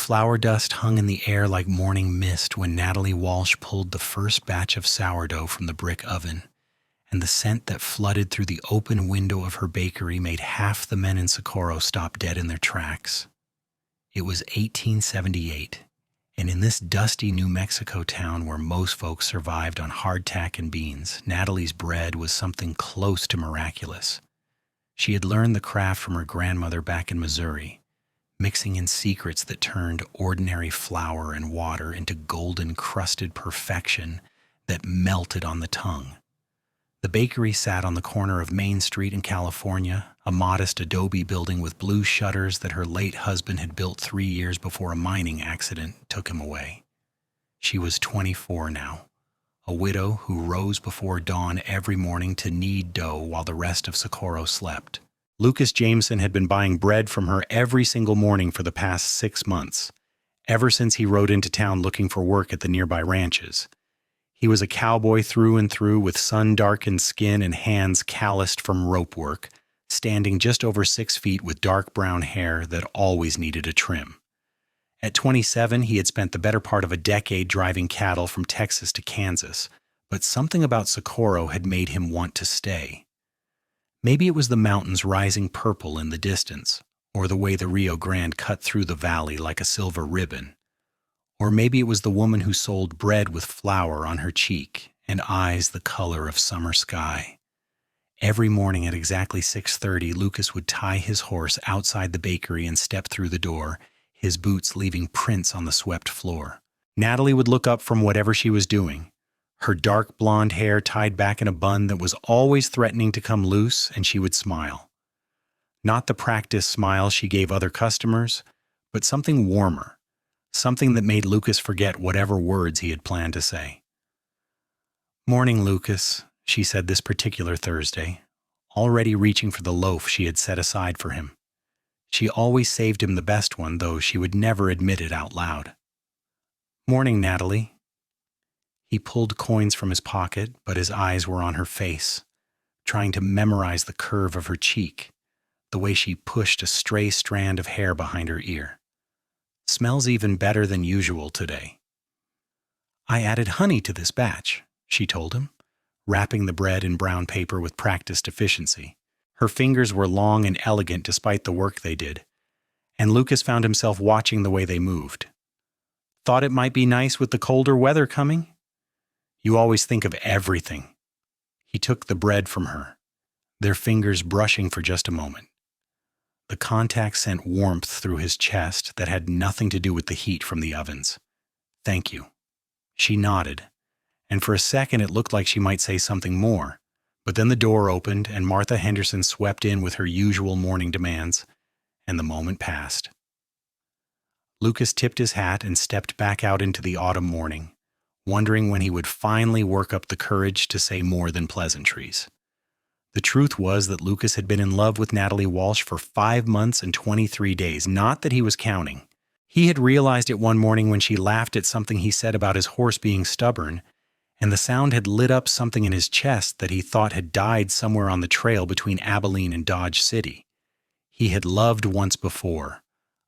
flour dust hung in the air like morning mist when Natalie Walsh pulled the first batch of sourdough from the brick oven, and the scent that flooded through the open window of her bakery made half the men in Socorro stop dead in their tracks. It was 1878, and in this dusty New Mexico town where most folks survived on hardtack and beans, Natalie's bread was something close to miraculous. She had learned the craft from her grandmother back in Missouri, mixing in secrets that turned ordinary flour and water into golden-crusted perfection that melted on the tongue. The bakery sat on the corner of Main Street in California, a modest adobe building with blue shutters that her late husband had built 3 years before a mining accident took him away. She was 24 now, a widow who rose before dawn every morning to knead dough while the rest of Socorro slept. Lucas Jameson had been buying bread from her every single morning for the past 6 months, ever since he rode into town looking for work at the nearby ranches. He was a cowboy through and through with sun-darkened skin and hands calloused from rope work, standing just over 6 feet with dark brown hair that always needed a trim. At 27, he had spent the better part of a decade driving cattle from Texas to Kansas, but something about Socorro had made him want to stay. Maybe it was the mountains rising purple in the distance, or the way the Rio Grande cut through the valley like a silver ribbon. Or maybe it was the woman who sold bread with flour on her cheek and eyes the color of summer sky. Every morning at exactly 6:30, Lucas would tie his horse outside the bakery and step through the door, his boots leaving prints on the swept floor. Natalie would look up from whatever she was doing, her dark blonde hair tied back in a bun that was always threatening to come loose, and she would smile. Not the practiced smile she gave other customers, but something warmer, something that made Lucas forget whatever words he had planned to say. "Morning, Lucas," she said this particular Thursday, already reaching for the loaf she had set aside for him. She always saved him the best one, though she would never admit it out loud. "Morning, Natalie." He pulled coins from his pocket, but his eyes were on her face, trying to memorize the curve of her cheek, the way she pushed a stray strand of hair behind her ear. "Smells even better than usual today." "I added honey to this batch," she told him, wrapping the bread in brown paper with practiced efficiency. Her fingers were long and elegant despite the work they did, and Lucas found himself watching the way they moved. "Thought it might be nice with the colder weather coming?" "You always think of everything." He took the bread from her, their fingers brushing for just a moment. The contact sent warmth through his chest that had nothing to do with the heat from the ovens. "Thank you." She nodded, and for a second it looked like she might say something more, but then the door opened and Martha Henderson swept in with her usual morning demands, and the moment passed. Lucas tipped his hat and stepped back out into the autumn morning, wondering when he would finally work up the courage to say more than pleasantries. The truth was that Lucas had been in love with Natalie Walsh for 5 months and 23 days, not that he was counting. He had realized it one morning when she laughed at something he said about his horse being stubborn, and the sound had lit up something in his chest that he thought had died somewhere on the trail between Abilene and Dodge City. He had loved once before,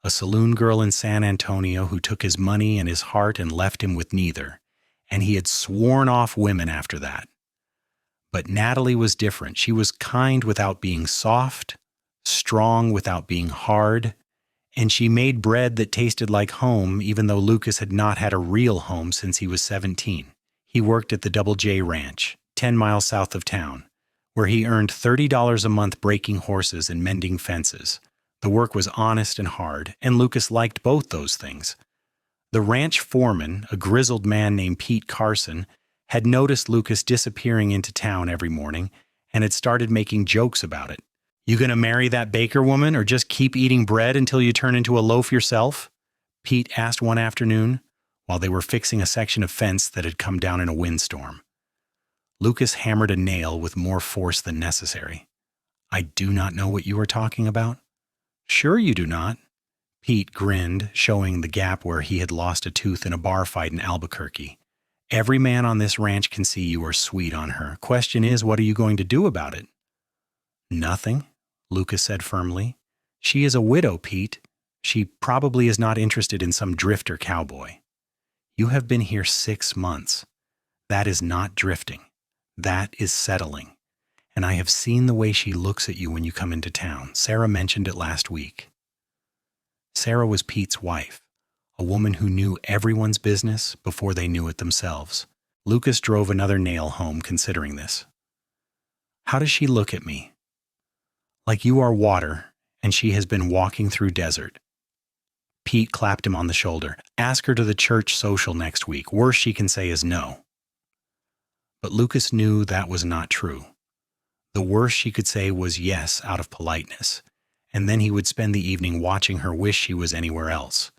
a saloon girl in San Antonio who took his money and his heart and left him with neither, and he had sworn off women after that. But Natalie was different. She was kind without being soft, strong without being hard, and she made bread that tasted like home even though Lucas had not had a real home since he was 17. He worked at the Double J Ranch, 10 miles south of town, where he earned $30 a month breaking horses and mending fences. The work was honest and hard, and Lucas liked both those things. The ranch foreman, a grizzled man named Pete Carson, had noticed Lucas disappearing into town every morning and had started making jokes about it. "You gonna marry that baker woman or just keep eating bread until you turn into a loaf yourself?" Pete asked one afternoon while they were fixing a section of fence that had come down in a windstorm. Lucas hammered a nail with more force than necessary. "I do not know what you are talking about." "Sure you do not." Pete grinned, showing the gap where he had lost a tooth in a bar fight in Albuquerque. "Every man on this ranch can see you are sweet on her. Question is, what are you going to do about it?" "Nothing," Lucas said firmly. "She is a widow, Pete. She probably is not interested in some drifter cowboy. You have been here 6 months. That is not drifting. That is settling. And I have seen the way she looks at you when you come into town. Sarah mentioned it last week. Sarah was Pete's wife, a woman who knew everyone's business before they knew it themselves. Lucas drove another nail home considering this. How does she look at me? Like you are water, and she has been walking through desert. Pete clapped him on the shoulder. Ask her to the church social next week. Worst she can say is no. But Lucas knew that was not true. The worst she could say was yes out of politeness, and then he would spend the evening watching her wish she was anywhere else.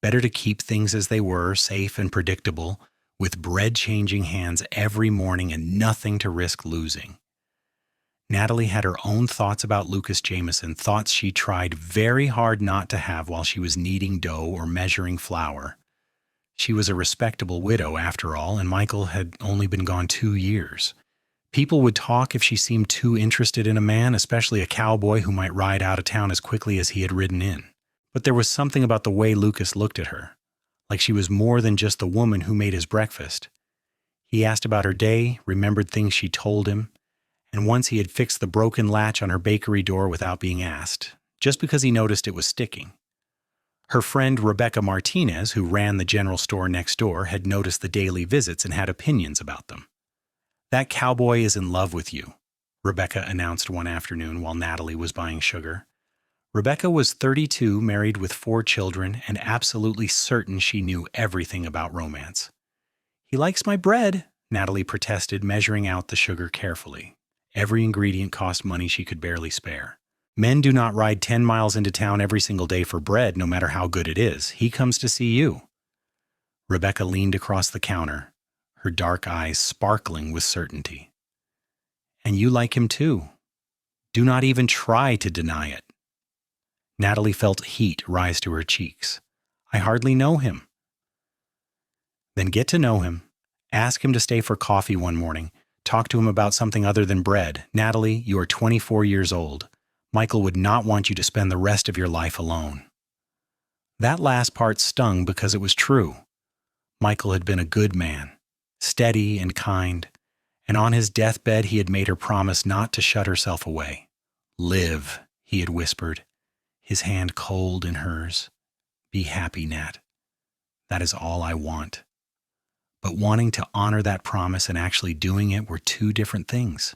Better to keep things as they were, safe and predictable, with bread changing hands every morning and nothing to risk losing. Natalie had her own thoughts about Lucas Jameson, thoughts she tried very hard not to have while she was kneading dough or measuring flour. She was a respectable widow, after all, and Michael had only been gone 2 years. People would talk if she seemed too interested in a man, especially a cowboy who might ride out of town as quickly as he had ridden in. But there was something about the way Lucas looked at her, like she was more than just the woman who made his breakfast. He asked about her day, remembered things she told him, and once he had fixed the broken latch on her bakery door without being asked, just because he noticed it was sticking. Her friend Rebecca Martinez, who ran the general store next door, had noticed the daily visits and had opinions about them. That cowboy is in love with you, Rebecca announced one afternoon while Natalie was buying sugar. Rebecca was 32, married with 4 children, and absolutely certain she knew everything about romance. He likes my bread, Natalie protested, measuring out the sugar carefully. Every ingredient cost money she could barely spare. Men do not ride 10 miles into town every single day for bread, no matter how good it is. He comes to see you. Rebecca leaned across the counter, her dark eyes sparkling with certainty. And you like him too. Do not even try to deny it. Natalie felt heat rise to her cheeks. I hardly know him. Then get to know him. Ask him to stay for coffee one morning. Talk to him about something other than bread. Natalie, you are 24 years old. Michael would not want you to spend the rest of your life alone. That last part stung because it was true. Michael had been a good man, steady and kind, and on his deathbed he had made her promise not to shut herself away. Live, he had whispered, his hand cold in hers. Be happy, Nat. That is all I want. But wanting to honor that promise and actually doing it were 2 different things.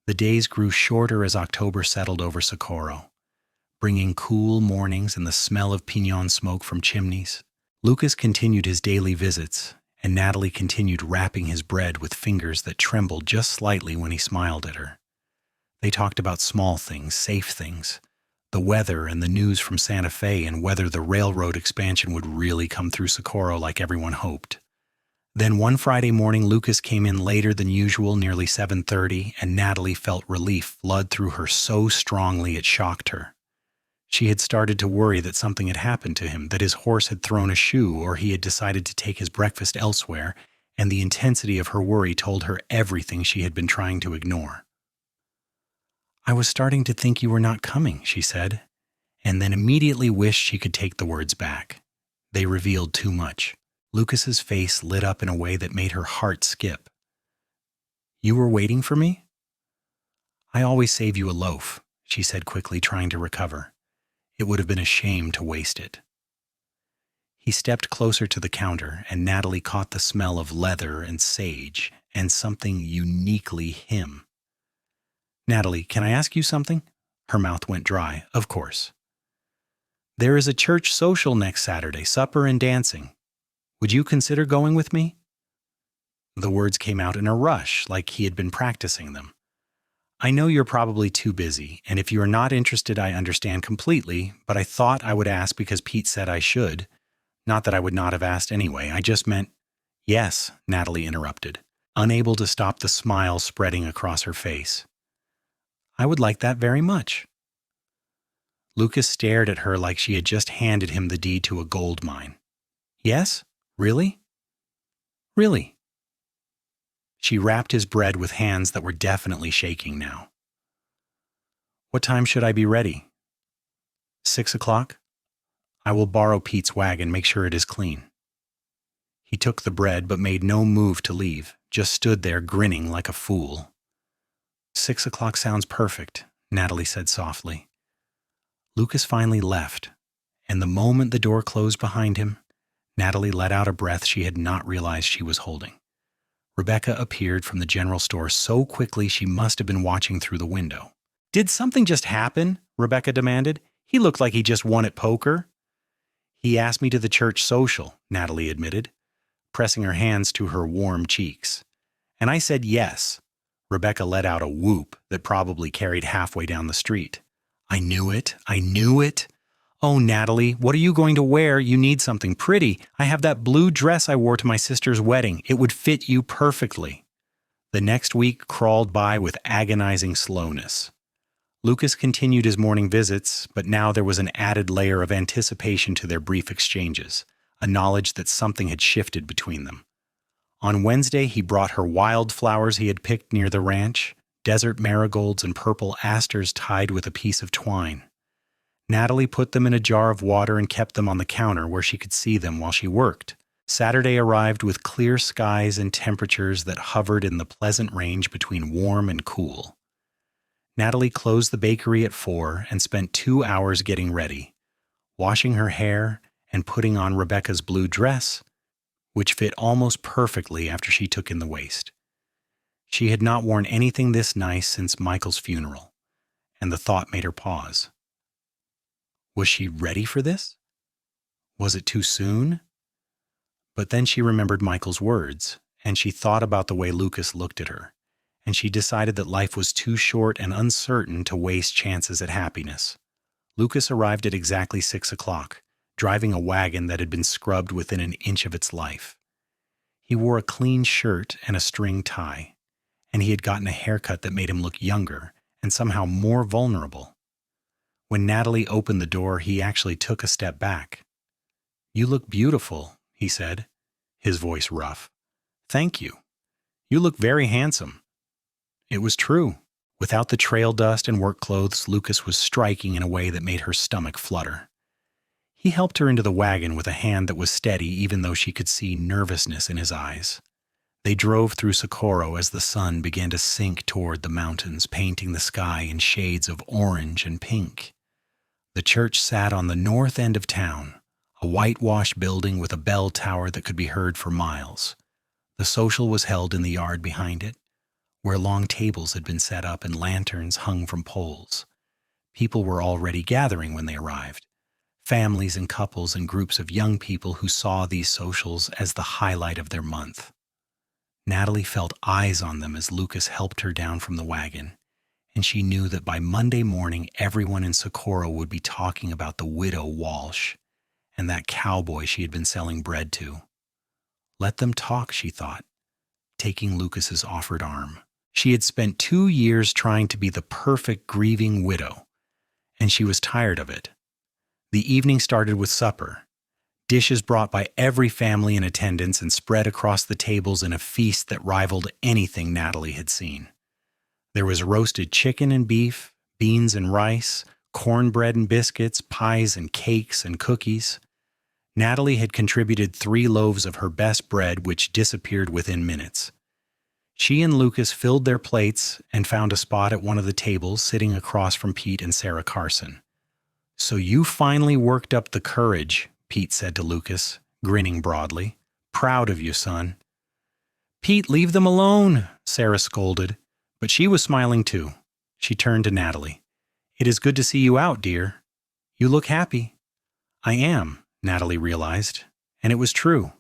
The days grew shorter as October settled over Socorro, bringing cool mornings and the smell of piñon smoke from chimneys. Lucas continued his daily visits, and Natalie continued wrapping his bread with fingers that trembled just slightly when he smiled at her. They talked about small things, safe things, the weather and the news from Santa Fe, and whether the railroad expansion would really come through Socorro like everyone hoped. Then one Friday morning, Lucas came in later than usual, nearly 7:30, and Natalie felt relief flood through her so strongly it shocked her. She had started to worry that something had happened to him, that his horse had thrown a shoe or he had decided to take his breakfast elsewhere, and the intensity of her worry told her everything she had been trying to ignore. I was starting to think you were not coming, she said, and then immediately wished she could take the words back. They revealed too much. Lucas's face lit up in a way that made her heart skip. You were waiting for me? I always save you a loaf, she said quickly, trying to recover. It would have been a shame to waste it. He stepped closer to the counter, and Natalie caught the smell of leather and sage and something uniquely him. Natalie, can I ask you something? Her mouth went dry. Of course. There is a church social next Saturday, supper and dancing. Would you consider going with me? The words came out in a rush, like he had been practicing them. I know you're probably too busy, and if you are not interested, I understand completely, but I thought I would ask because Pete said I should. Not that I would not have asked anyway, I just meant— Yes, Natalie interrupted, unable to stop the smile spreading across her face. I would like that very much. Lucas stared at her like she had just handed him the deed to a gold mine. Yes? Really? Really. She wrapped his bread with hands that were definitely shaking now. What time should I be ready? 6 o'clock? I will borrow Pete's wagon, make sure it is clean." He took the bread but made no move to leave, just stood there grinning like a fool. 6 o'clock sounds perfect, Natalie said softly. Lucas finally left, and the moment the door closed behind him, Natalie let out a breath she had not realized she was holding. Rebecca appeared from the general store so quickly she must have been watching through the window. "Did something just happen?" Rebecca demanded. "He looked like he just won at poker." "He asked me to the church social," Natalie admitted, pressing her hands to her warm cheeks. "And I said yes." Rebecca let out a whoop that probably carried halfway down the street. "I knew it. I knew it. Oh, Natalie, what are you going to wear? You need something pretty. I have that blue dress I wore to my sister's wedding. It would fit you perfectly." The next week crawled by with agonizing slowness. Lucas continued his morning visits, but now there was an added layer of anticipation to their brief exchanges, a knowledge that something had shifted between them. On Wednesday, he brought her wildflowers he had picked near the ranch, desert marigolds and purple asters tied with a piece of twine. Natalie put them in a jar of water and kept them on the counter where she could see them while she worked. Saturday arrived with clear skies and temperatures that hovered in the pleasant range between warm and cool. Natalie closed the bakery at 4 and spent 2 hours getting ready, washing her hair and putting on Rebecca's blue dress, which fit almost perfectly after she took in the waist. She had not worn anything this nice since Michael's funeral, and the thought made her pause. Was she ready for this? Was it too soon? But then she remembered Michael's words, and she thought about the way Lucas looked at her, and she decided that life was too short and uncertain to waste chances at happiness. Lucas arrived at exactly 6 o'clock, driving a wagon that had been scrubbed within an inch of its life. He wore a clean shirt and a string tie, and he had gotten a haircut that made him look younger and somehow more vulnerable. When Natalie opened the door, he actually took a step back. "You look beautiful," he said, his voice rough. "Thank you. You look very handsome." It was true. Without the trail dust and work clothes, Lucas was striking in a way that made her stomach flutter. He helped her into the wagon with a hand that was steady even though she could see nervousness in his eyes. They drove through Socorro as the sun began to sink toward the mountains, painting the sky in shades of orange and pink. The church sat on the north end of town, a whitewashed building with a bell tower that could be heard for miles. The social was held in the yard behind it, where long tables had been set up and lanterns hung from poles. People were already gathering when they arrived. Families and couples and groups of young people who saw these socials as the highlight of their month. Natalie felt eyes on them as Lucas helped her down from the wagon, and she knew that by Monday morning everyone in Socorro would be talking about the widow Walsh and that cowboy she had been selling bread to. Let them talk, she thought, taking Lucas's offered arm. She had spent 2 years trying to be the perfect grieving widow, and she was tired of it. The evening started with supper, dishes brought by every family in attendance and spread across the tables in a feast that rivaled anything Natalie had seen. There was roasted chicken and beef, beans and rice, cornbread and biscuits, pies and cakes and cookies. Natalie had contributed 3 loaves of her best bread, which disappeared within minutes. She and Lucas filled their plates and found a spot at one of the tables sitting across from Pete and Sarah Carson. "So you finally worked up the courage," Pete said to Lucas, grinning broadly. "Proud of you, son." "Pete, leave them alone," Sarah scolded, but she was smiling too. She turned to Natalie. "It is good to see you out, dear. You look happy." "I am," Natalie realized, and it was true.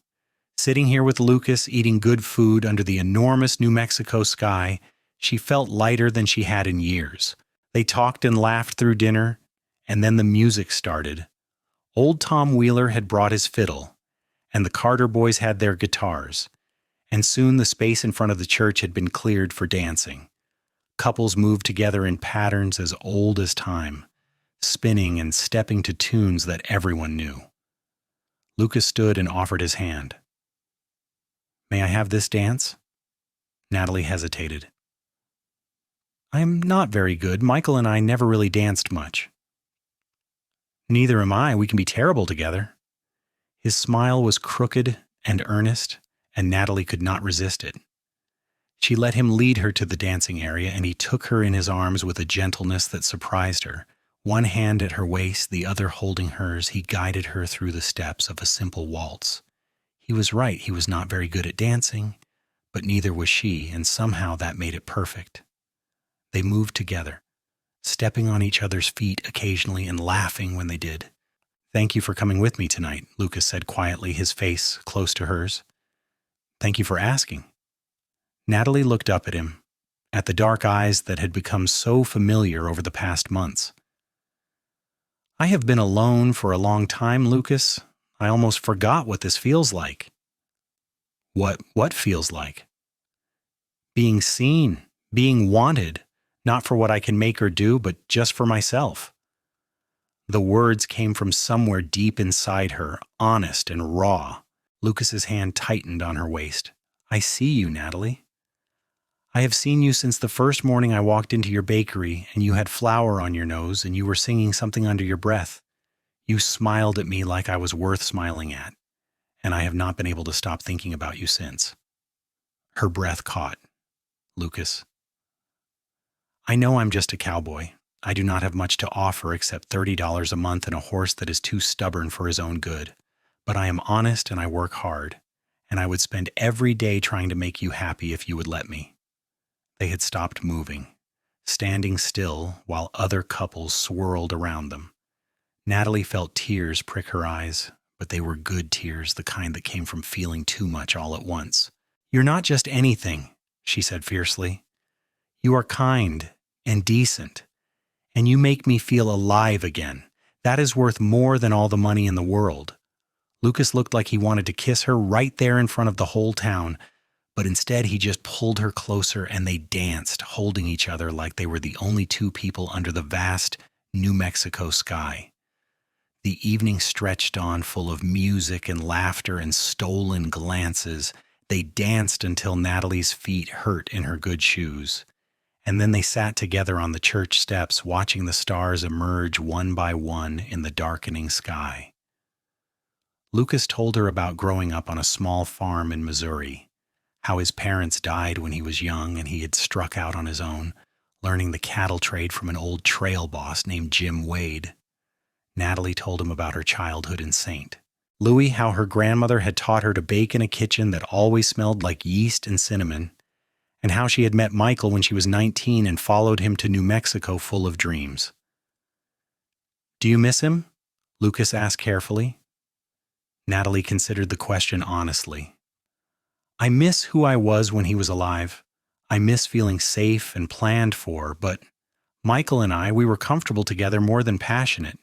Sitting here with Lucas, eating good food under the enormous New Mexico sky, she felt lighter than she had in years. They talked and laughed through dinner, and then the music started. Old Tom Wheeler had brought his fiddle, and the Carter boys had their guitars, and soon the space in front of the church had been cleared for dancing. Couples moved together in patterns as old as time, spinning and stepping to tunes that everyone knew. Lucas stood and offered his hand. "May I have this dance?" Natalie hesitated. "I am not very good. Michael and I never really danced much." Neither am I. We can be terrible together. His smile was crooked and earnest, and Natalie could not resist it. She let him lead her to the dancing area, and he took her in his arms with a gentleness that surprised her. One hand at her waist, the other holding hers, he guided her through the steps of a simple waltz. He was right, he was not very good at dancing, but neither was she, and somehow that made it perfect. They moved together, stepping on each other's feet occasionally and laughing when they did. "Thank you for coming with me tonight," Lucas said quietly, his face close to hers. "Thank you for asking." Natalie looked up at him, at the dark eyes that had become so familiar over the past months. "I have been alone for a long time, Lucas. I almost forgot what this feels like." What feels like?" "Being seen, being wanted, not for what I can make or do, but just for myself." The words came from somewhere deep inside her, honest and raw. Lucas's hand tightened on her waist. "I see you, Natalie. I have seen you since the first morning I walked into your bakery and you had flour on your nose and you were singing something under your breath. You smiled at me like I was worth smiling at, and I have not been able to stop thinking about you since." Her breath caught. "Lucas, I know I'm just a cowboy. I do not have much to offer except $30 a month and a horse that is too stubborn for his own good. But I am honest and I work hard, and I would spend every day trying to make you happy if you would let me." They had stopped moving, standing still while other couples swirled around them. Natalie felt tears prick her eyes, but they were good tears, the kind that came from feeling too much all at once. "You're not just anything," she said fiercely. "You are kind and decent, and you make me feel alive again. That is worth more than all the money in the world." Lucas looked like he wanted to kiss her right there in front of the whole town, but instead he just pulled her closer and they danced, holding each other like they were the only two people under the vast New Mexico sky. The evening stretched on, full of music and laughter and stolen glances. They danced until Natalie's feet hurt in her good shoes. And then they sat together on the church steps, watching the stars emerge one by one in the darkening sky. Lucas told her about growing up on a small farm in Missouri, how his parents died when he was young and he had struck out on his own, learning the cattle trade from an old trail boss named Jim Wade. Natalie told him about her childhood in St. Louis, how her grandmother had taught her to bake in a kitchen that always smelled like yeast and cinnamon, and how she had met Michael when she was 19 and followed him to New Mexico full of dreams. "Do you miss him?" Lucas asked carefully. Natalie considered the question honestly. "I miss who I was when he was alive. I miss feeling safe and planned for, but Michael and I, we were comfortable together more than passionate.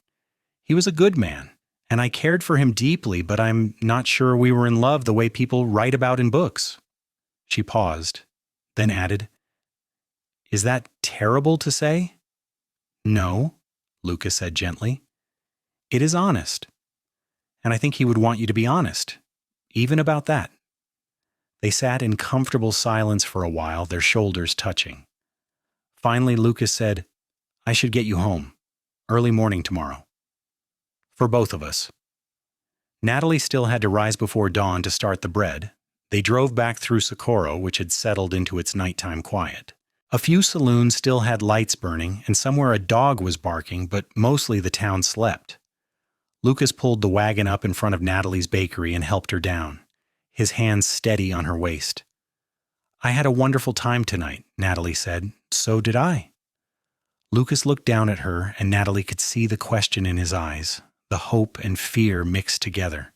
He was a good man, and I cared for him deeply, but I'm not sure we were in love the way people write about in books." She paused, then added, "Is that terrible to say?" "No," Lucas said gently. "It is honest. And I think he would want you to be honest, even about that." They sat in comfortable silence for a while, their shoulders touching. Finally, Lucas said, "I should get you home, early morning tomorrow. For both of us." Natalie still had to rise before dawn to start the bread. They drove back through Socorro, which had settled into its nighttime quiet. A few saloons still had lights burning, and somewhere a dog was barking, but mostly the town slept. Lucas pulled the wagon up in front of Natalie's bakery and helped her down, his hands steady on her waist. "I had a wonderful time tonight," Natalie said. "So did I." Lucas looked down at her, and Natalie could see the question in his eyes, the hope and fear mixed together.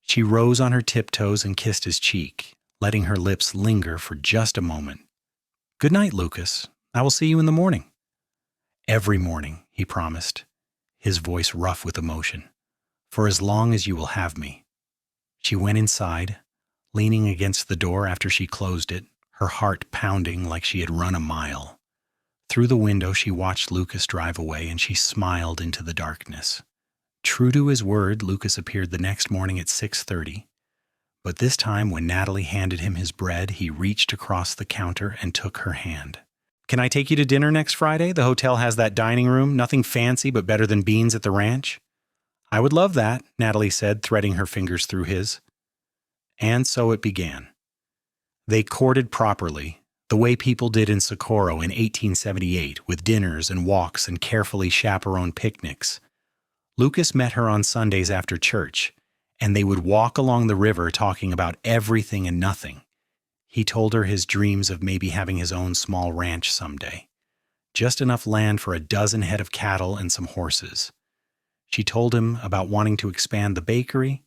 She rose on her tiptoes and kissed his cheek, letting her lips linger for just a moment. "Good night, Lucas. I will see you in the morning." "Every morning," he promised, his voice rough with emotion. "For as long as you will have me." She went inside, leaning against the door after she closed it, her heart pounding like she had run a mile. Through the window she watched Lucas drive away, and she smiled into the darkness. True to his word, Lucas appeared the next morning at 6:30, but this time when Natalie handed him his bread, he reached across the counter and took her hand. Can I take you to dinner next Friday? The hotel has that dining room, nothing fancy but better than beans at the ranch. I would love that, Natalie said, threading her fingers through his. And so it began. They courted properly, the way people did in Socorro in 1878, with dinners and walks and carefully chaperoned picnics. Lucas met her on Sundays after church, and they would walk along the river talking about everything and nothing. He told her his dreams of maybe having his own small ranch someday. Just enough land for a dozen head of cattle and some horses. She told him about wanting to expand the bakery,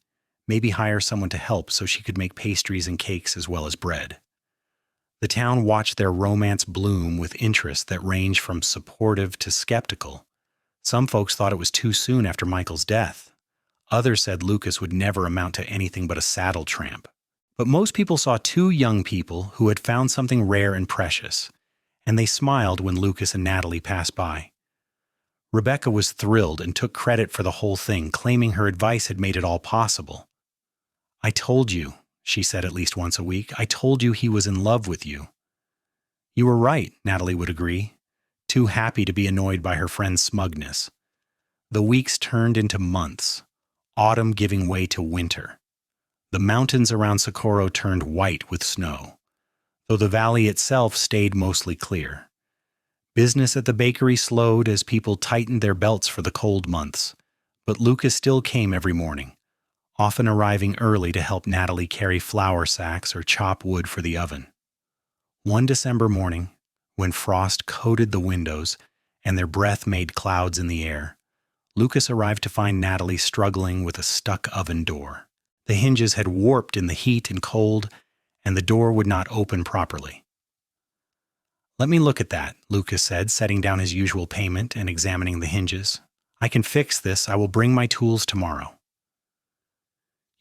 maybe hire someone to help so she could make pastries and cakes as well as bread. The town watched their romance bloom with interest that ranged from supportive to skeptical. Some folks thought it was too soon after Michael's death. Others said Lucas would never amount to anything but a saddle tramp. But most people saw two young people who had found something rare and precious, and they smiled when Lucas and Natalie passed by. Rebecca was thrilled and took credit for the whole thing, claiming her advice had made it all possible. I told you, she said at least once a week. I told you he was in love with you. You were right, Natalie would agree, too happy to be annoyed by her friend's smugness. The weeks turned into months, autumn giving way to winter. The mountains around Socorro turned white with snow, though the valley itself stayed mostly clear. Business at the bakery slowed as people tightened their belts for the cold months, but Lucas still came every morning, often arriving early to help Natalie carry flour sacks or chop wood for the oven. One December morning, when frost coated the windows and their breath made clouds in the air, Lucas arrived to find Natalie struggling with a stuck oven door. The hinges had warped in the heat and cold, and the door would not open properly. Let me look at that, Lucas said, setting down his usual payment and examining the hinges. I can fix this. I will bring my tools tomorrow.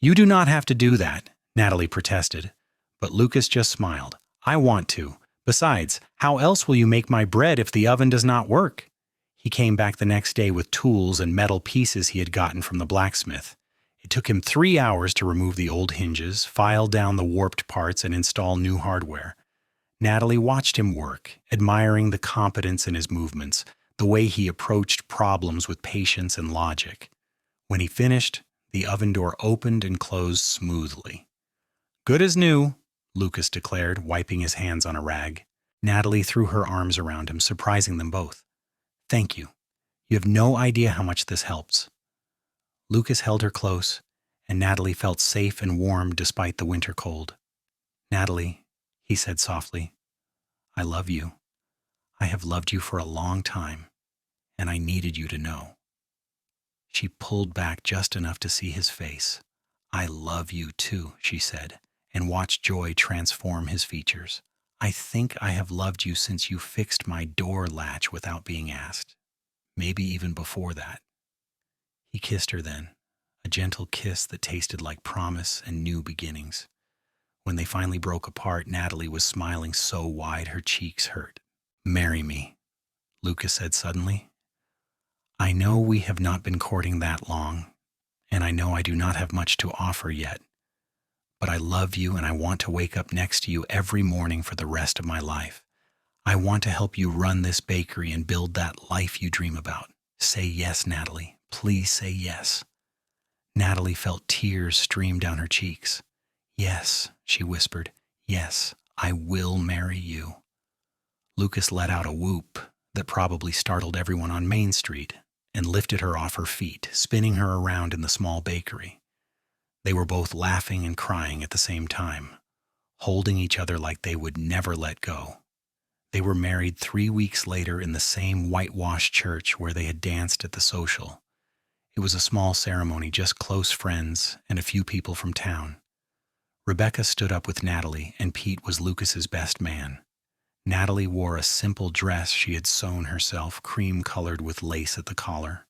You do not have to do that, Natalie protested, but Lucas just smiled. I want to. Besides, how else will you make my bread if the oven does not work? He came back the next day with tools and metal pieces he had gotten from the blacksmith. It took him 3 hours to remove the old hinges, file down the warped parts, and install new hardware. Natalie watched him work, admiring the competence in his movements, the way he approached problems with patience and logic. When he finished, the oven door opened and closed smoothly. Good as new, Lucas declared, wiping his hands on a rag. Natalie threw her arms around him, surprising them both. Thank you. You have no idea how much this helps. Lucas held her close, and Natalie felt safe and warm despite the winter cold. Natalie, he said softly, I love you. I have loved you for a long time, and I needed you to know. She pulled back just enough to see his face. I love you too, she said, and watched joy transform his features. I think I have loved you since you fixed my door latch without being asked. Maybe even before that. He kissed her then, a gentle kiss that tasted like promise and new beginnings. When they finally broke apart, Natalie was smiling so wide her cheeks hurt. Marry me, Lucas said suddenly. I know we have not been courting that long, and I know I do not have much to offer yet, but I love you and I want to wake up next to you every morning for the rest of my life. I want to help you run this bakery and build that life you dream about. Say yes, Natalie. Please say yes. Natalie felt tears stream down her cheeks. Yes, she whispered. Yes, I will marry you. Lucas let out a whoop that probably startled everyone on Main Street and lifted her off her feet, spinning her around in the small bakery. They were both laughing and crying at the same time, holding each other like they would never let go. They were married 3 weeks later in the same whitewashed church where they had danced at the social. It was a small ceremony, just close friends and a few people from town. Rebecca stood up with Natalie, and Pete was Lucas's best man. Natalie wore a simple dress she had sewn herself, cream-colored with lace at the collar.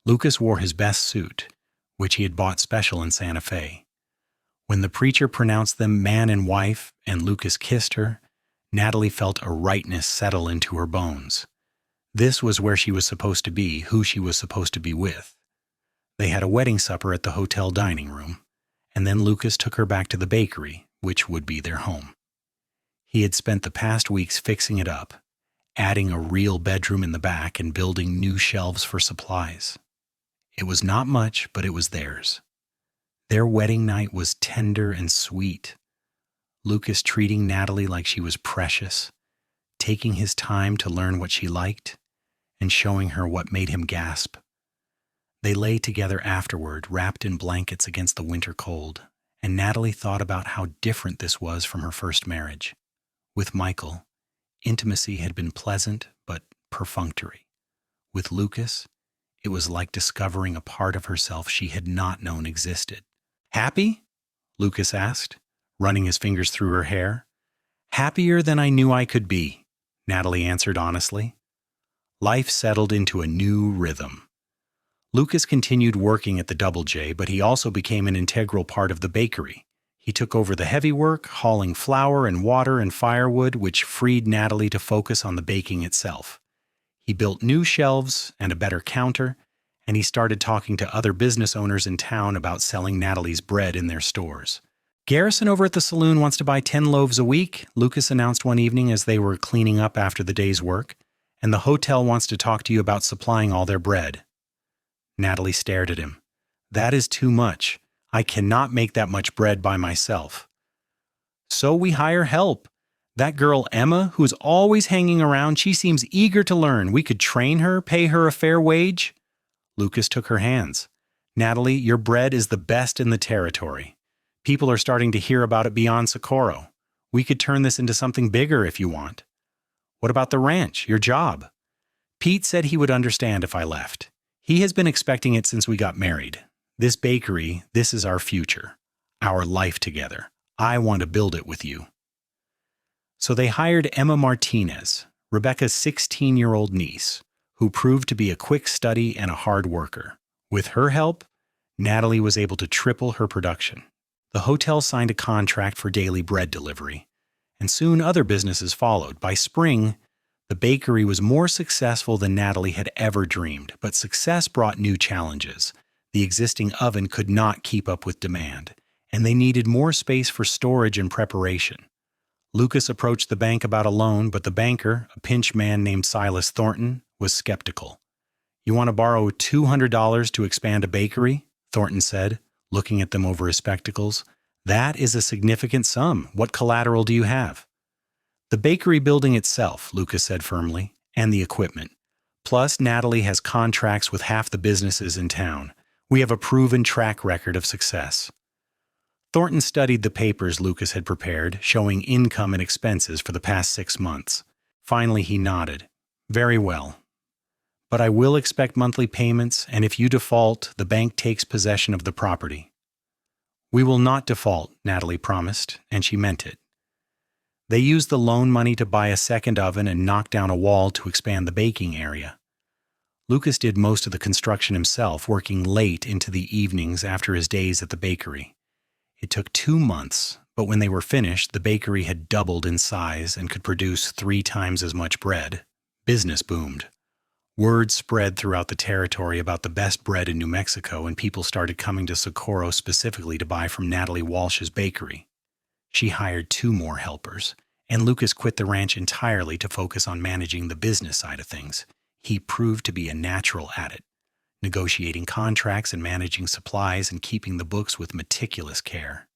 Lucas wore his best suit, which he had bought special in Santa Fe. When the preacher pronounced them man and wife, and Lucas kissed her, Natalie felt a rightness settle into her bones. This was where she was supposed to be, who she was supposed to be with. They had a wedding supper at the hotel dining room, and then Lucas took her back to the bakery, which would be their home. He had spent the past weeks fixing it up, adding a real bedroom in the back and building new shelves for supplies. It was not much, but it was theirs. Their wedding night was tender and sweet. Lucas treating Natalie like she was precious, taking his time to learn what she liked, and showing her what made him gasp. They lay together afterward, wrapped in blankets against the winter cold, and Natalie thought about how different this was from her first marriage. With Michael, intimacy had been pleasant but perfunctory. With Lucas, it was like discovering a part of herself she had not known existed. "Happy?" Lucas asked, running his fingers through her hair. "Happier than I knew I could be," Natalie answered honestly. Life settled into a new rhythm. Lucas continued working at the Double J, but he also became an integral part of the bakery. He took over the heavy work, hauling flour and water and firewood, which freed Natalie to focus on the baking itself. He built new shelves and a better counter, and he started talking to other business owners in town about selling Natalie's bread in their stores. "Garrison over at the saloon wants to buy 10 loaves a week," Lucas announced one evening as they were cleaning up after the day's work, "and the hotel wants to talk to you about supplying all their bread." Natalie stared at him. "That is too much. I cannot make that much bread by myself." "So we hire help. That girl Emma, who's always hanging around, she seems eager to learn. We could train her, pay her a fair wage." Lucas took her hands. "Natalie, your bread is the best in the territory. People are starting to hear about it beyond Socorro. We could turn this into something bigger if you want." "What about the ranch, your job?" "Pete said he would understand if I left. He has been expecting it since we got married. This bakery, this is our future, our life together. I want to build it with you." So they hired Emma Martinez, Rebecca's 16-year-old niece, who proved to be a quick study and a hard worker. With her help, Natalie was able to triple her production. The hotel signed a contract for daily bread delivery, and soon other businesses followed. By spring, the bakery was more successful than Natalie had ever dreamed, but success brought new challenges. The existing oven could not keep up with demand, and they needed more space for storage and preparation. Lucas approached the bank about a loan, but the banker, a pinch man named Silas Thornton, was skeptical. "You want to borrow $200 to expand a bakery?" Thornton said, looking at them over his spectacles. "That is a significant sum. What collateral do you have?" "The bakery building itself," Lucas said firmly, "and the equipment. Plus, Natalie has contracts with half the businesses in town. We have a proven track record of success." Thornton studied the papers Lucas had prepared, showing income and expenses for the past 6 months. Finally, he nodded. "Very well. But I will expect monthly payments, and if you default, the bank takes possession of the property." "We will not default," Natalie promised, and she meant it. They used the loan money to buy a second oven and knock down a wall to expand the baking area. Lucas did most of the construction himself, working late into the evenings after his days at the bakery. It took 2 months, but when they were finished, the bakery had doubled in size and could produce 3 times as much bread. Business boomed. Word spread throughout the territory about the best bread in New Mexico, and people started coming to Socorro specifically to buy from Natalie Walsh's bakery. She hired 2 more helpers, and Lucas quit the ranch entirely to focus on managing the business side of things. He proved to be a natural at it, negotiating contracts and managing supplies and keeping the books with meticulous care.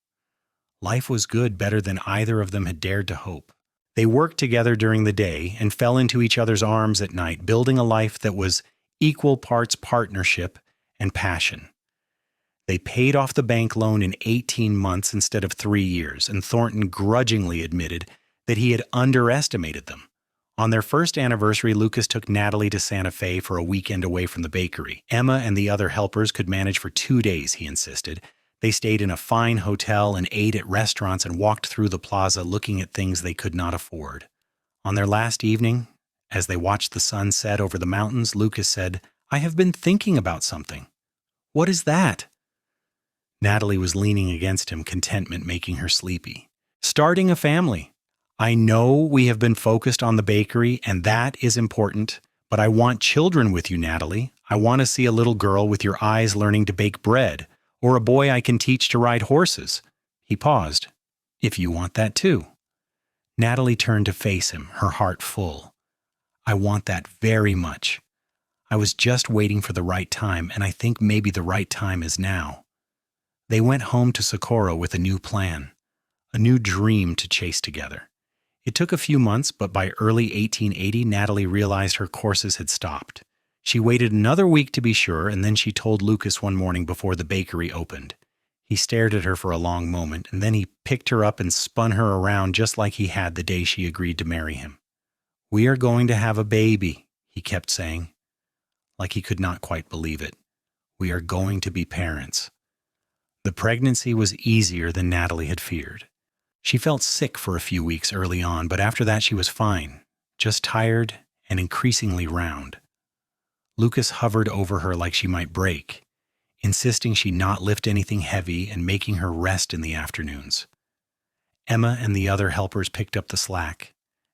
Life was good, better than either of them had dared to hope. They worked together during the day and fell into each other's arms at night, building a life that was equal parts partnership and passion. They paid off the bank loan in 18 months instead of 3 years, and Thornton grudgingly admitted that he had underestimated them. On their first anniversary, Lucas took Natalie to Santa Fe for a weekend away from the bakery. Emma and the other helpers could manage for 2 days, he insisted. They stayed in a fine hotel and ate at restaurants and walked through the plaza looking at things they could not afford. On their last evening, as they watched the sun set over the mountains, Lucas said, "I have been thinking about something." "What is that?" Natalie was leaning against him, contentment making her sleepy. "Starting a family. I know we have been focused on the bakery, and that is important, but I want children with you, Natalie. I want to see a little girl with your eyes learning to bake bread, or a boy I can teach to ride horses." He paused. "If you want that too." Natalie turned to face him, her heart full. I want that very much. I was just waiting for the right time, and I think maybe the right time is now." They went home to Socorro with a new plan, a new dream to chase together. It took a few months, but by early 1880, Natalie realized her courses had stopped. She waited another week to be sure, and then she told Lucas one morning before the bakery opened. He stared at her for a long moment, and then he picked her up and spun her around just like he had the day she agreed to marry him. "We are going to have a baby," he kept saying, like he could not quite believe it. "We are going to be parents." The pregnancy was easier than Natalie had feared. She felt sick for a few weeks early on, but after that she was fine, just tired and increasingly round. Lucas hovered over her like she might break, insisting she not lift anything heavy and making her rest in the afternoons. Emma and the other helpers picked up the slack,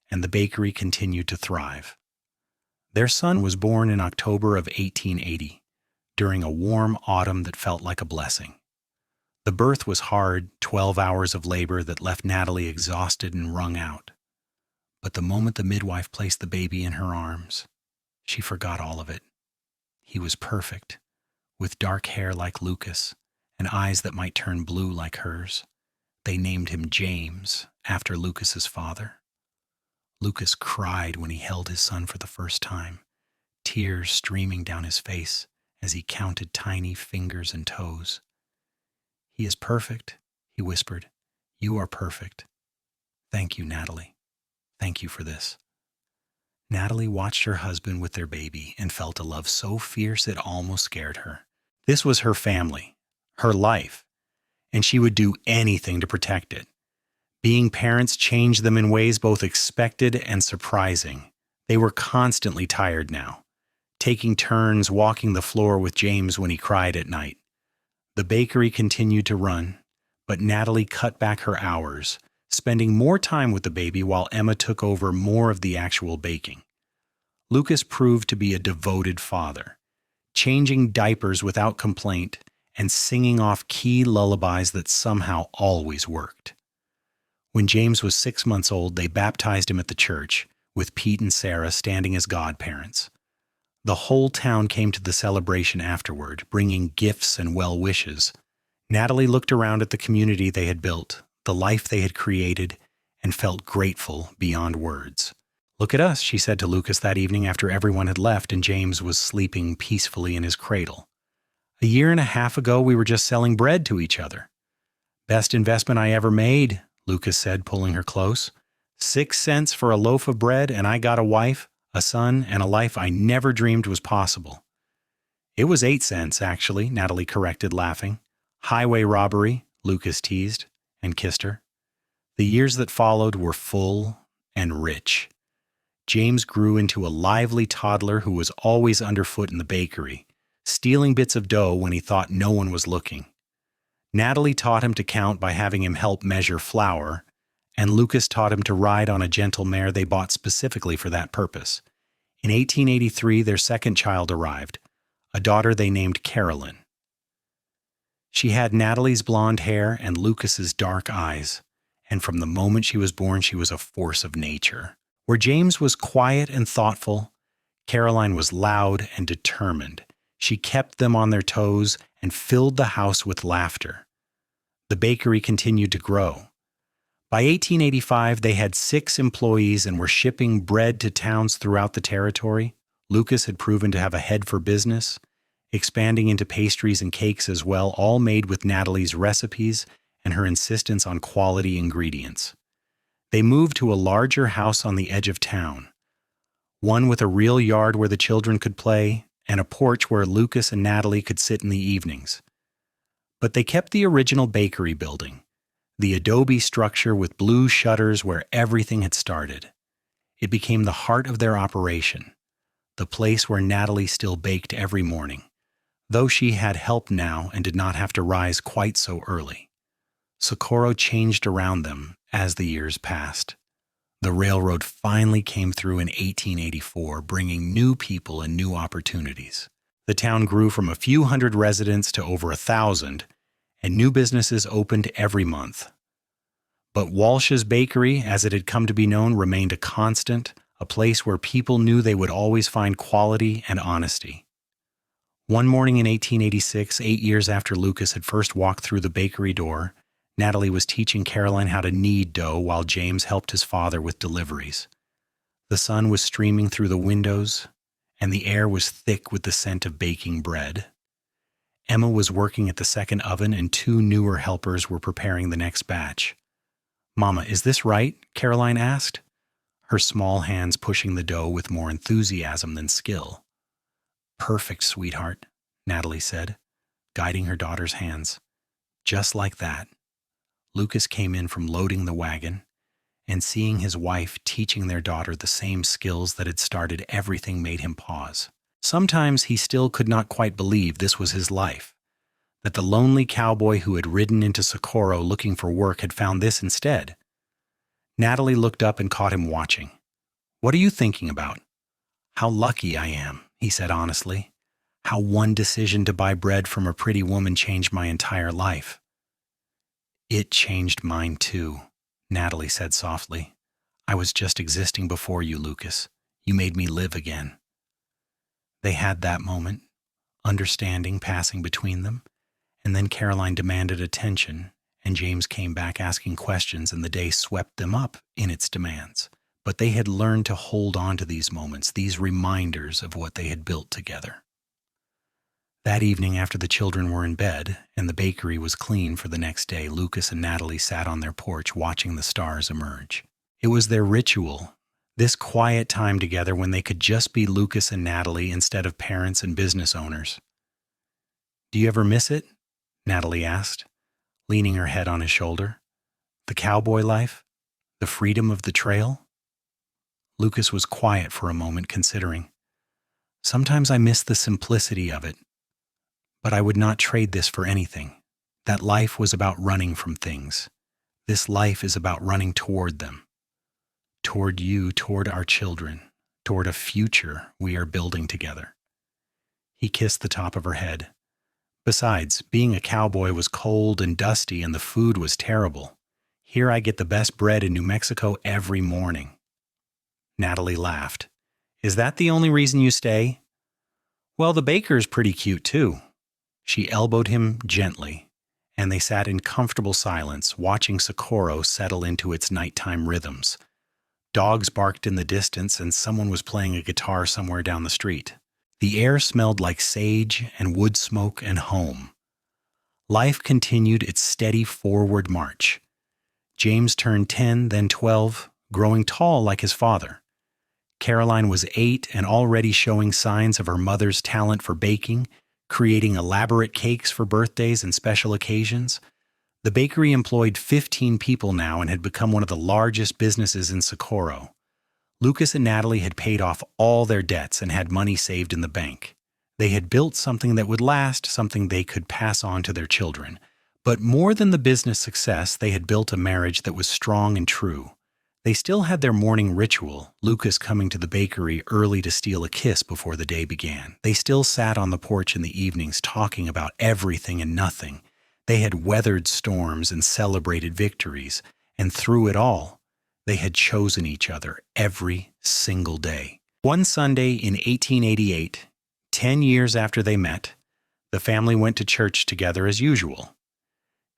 and the bakery continued to thrive. Their son was born in October of 1880, during a warm autumn that felt like a blessing. The birth was hard, 12 hours of labor that left Natalie exhausted and wrung out. But the moment the midwife placed the baby in her arms, she forgot all of it. He was perfect, with dark hair like Lucas and eyes that might turn blue like hers. They named him James, after Lucas's father. Lucas cried when he held his son for the first time, tears streaming down his face as he counted tiny fingers and toes. "He is perfect," he whispered. "You are perfect. Thank you, Natalie. Thank you for this." Natalie watched her husband with their baby and felt a love so fierce it almost scared her. This was her family, her life, and she would do anything to protect it. Being parents changed them in ways both expected and surprising. They were constantly tired now, taking turns walking the floor with James when he cried at night. The bakery continued to run, but Natalie cut back her hours, spending more time with the baby while Emma took over more of the actual baking. Lucas proved to be a devoted father, changing diapers without complaint and singing off key lullabies that somehow always worked. When James was 6 months old, they baptized him at the church, with Pete and Sarah standing as godparents. The whole town came to the celebration afterward, bringing gifts and well wishes. Natalie looked around at the community they had built, the life they had created, and felt grateful beyond words. "Look at us," she said to Lucas that evening after everyone had left and James was sleeping peacefully in his cradle. "A year and a half ago, we were just selling bread to each other." "Best investment I ever made," Lucas said, pulling her close. 6 cents for a loaf of bread, and I got a wife, a son, and a life I never dreamed was possible." "It was 8 cents, actually," Natalie corrected, laughing. "Highway robbery," Lucas teased, and kissed her. The years that followed were full and rich. James grew into a lively toddler who was always underfoot in the bakery, stealing bits of dough when he thought no one was looking. Natalie taught him to count by having him help measure flour, and Lucas taught him to ride on a gentle mare they bought specifically for that purpose. In 1883, their second child arrived, a daughter they named Carolyn. She had Natalie's blonde hair and Lucas's dark eyes, and from the moment she was born, she was a force of nature. Where James was quiet and thoughtful, Caroline was loud and determined. She kept them on their toes and filled the house with laughter. The bakery continued to grow. By 1885, they had 6 employees and were shipping bread to towns throughout the territory. Lucas had proven to have a head for business, expanding into pastries and cakes as well, all made with Natalie's recipes and her insistence on quality ingredients. They moved to a larger house on the edge of town, one with a real yard where the children could play and a porch where Lucas and Natalie could sit in the evenings. But they kept the original bakery building, the adobe structure with blue shutters where everything had started. It became the heart of their operation, the place where Natalie still baked every morning, though she had help now and did not have to rise quite so early. Socorro changed around them as the years passed. The railroad finally came through in 1884, bringing new people and new opportunities. The town grew from a few hundred residents to over 1,000, and new businesses opened every month. But Walsh's Bakery, as it had come to be known, remained a constant, a place where people knew they would always find quality and honesty. One morning in 1886, 8 years after Lucas had first walked through the bakery door, Natalie was teaching Caroline how to knead dough while James helped his father with deliveries. The sun was streaming through the windows, and the air was thick with the scent of baking bread. Emma was working at the second oven, and two newer helpers were preparing the next batch. "Mama, is this right?" Caroline asked, her small hands pushing the dough with more enthusiasm than skill. "Perfect, sweetheart," Natalie said, guiding her daughter's hands. Just like that. Lucas came in from loading the wagon, and seeing his wife teaching their daughter the same skills that had started everything made him pause. Sometimes he still could not quite believe this was his life, that the lonely cowboy who had ridden into Socorro looking for work had found this instead. Natalie looked up and caught him watching. "What are you thinking about?" "How lucky I am," he said honestly. "How one decision to buy bread from a pretty woman changed my entire life." "It changed mine too," Natalie said softly. "I was just existing before you, Lucas. You made me live again." They had that moment, understanding passing between them, and then Caroline demanded attention, and James came back asking questions, and the day swept them up in its demands. But they had learned to hold on to these moments, these reminders of what they had built together. That evening, after the children were in bed and the bakery was clean for the next day, Lucas and Natalie sat on their porch watching the stars emerge. It was their ritual, this quiet time together when they could just be Lucas and Natalie instead of parents and business owners. "Do you ever miss it?" Natalie asked, leaning her head on his shoulder. "The cowboy life? The freedom of the trail?" Lucas was quiet for a moment, considering. "Sometimes I miss the simplicity of it, but I would not trade this for anything. That life was about running from things. This life is about running toward them. Toward you, toward our children, toward a future we are building together." He kissed the top of her head. "Besides, being a cowboy was cold and dusty and the food was terrible. Here I get the best bread in New Mexico every morning." Natalie laughed. "Is that the only reason you stay?" "Well, the baker's pretty cute too." She elbowed him gently, and they sat in comfortable silence, watching Socorro settle into its nighttime rhythms. Dogs barked in the distance, and someone was playing a guitar somewhere down the street. The air smelled like sage and wood smoke and home. Life continued its steady forward march. James turned 10, then 12, growing tall like his father. Caroline was 8 and already showing signs of her mother's talent for baking, creating elaborate cakes for birthdays and special occasions. The bakery employed 15 people now and had become one of the largest businesses in Socorro. Lucas and Natalie had paid off all their debts and had money saved in the bank. They had built something that would last, something they could pass on to their children. But more than the business success, they had built a marriage that was strong and true. They still had their morning ritual, Lucas coming to the bakery early to steal a kiss before the day began. They still sat on the porch in the evenings talking about everything and nothing. They had weathered storms and celebrated victories, and through it all, they had chosen each other every single day. One Sunday in 1888, 10 years after they met, the family went to church together as usual.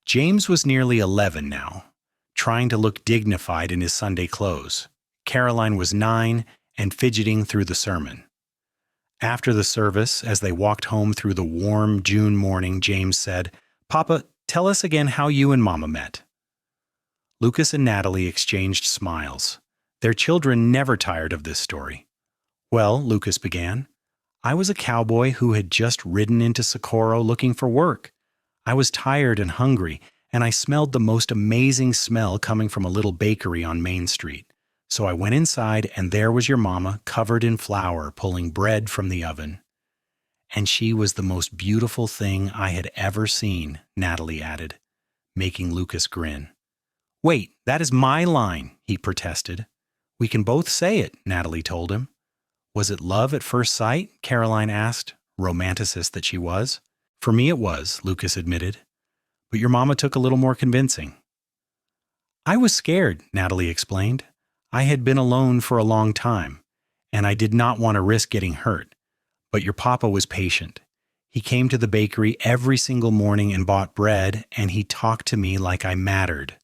James was nearly 11 now, trying to look dignified in his Sunday clothes. Caroline was 9 and fidgeting through the sermon. After the service, as they walked home through the warm June morning, James said, "Papa, tell us again how you and Mama met." Lucas and Natalie exchanged smiles. Their children never tired of this story. "Well," Lucas began, "I was a cowboy who had just ridden into Socorro looking for work. I was tired and hungry, and I smelled the most amazing smell coming from a little bakery on Main Street. So I went inside, and there was your mama, covered in flour, pulling bread from the oven. And she was the most beautiful thing I had ever seen," Natalie added, making Lucas grin. "Wait, that is my line," he protested. "We can both say it," Natalie told him. "Was it love at first sight?" Caroline asked, romanticist that she was. "For me it was," Lucas admitted. "But your mama took a little more convincing." "I was scared," Natalie explained. I had been alone for a long time, and I did not want to risk getting hurt. But your papa was patient. He came to the bakery every single morning and bought bread, and he talked to me like I mattered,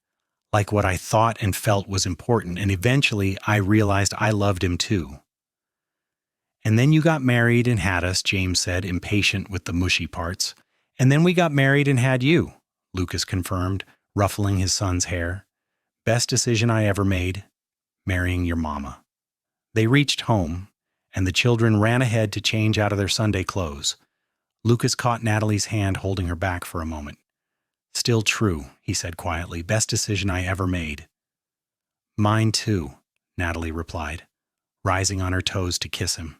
like what I thought and felt was important, and eventually I realized I loved him too. And then you got married and had us, James said, impatient with the mushy parts. And then we got married and had you, Lucas confirmed, ruffling his son's hair. Best decision I ever made, marrying your mama. They reached home, and the children ran ahead to change out of their Sunday clothes. Lucas caught Natalie's hand, holding her back for a moment. Still true, he said quietly. Best decision I ever made. Mine too, Natalie replied, rising on her toes to kiss him.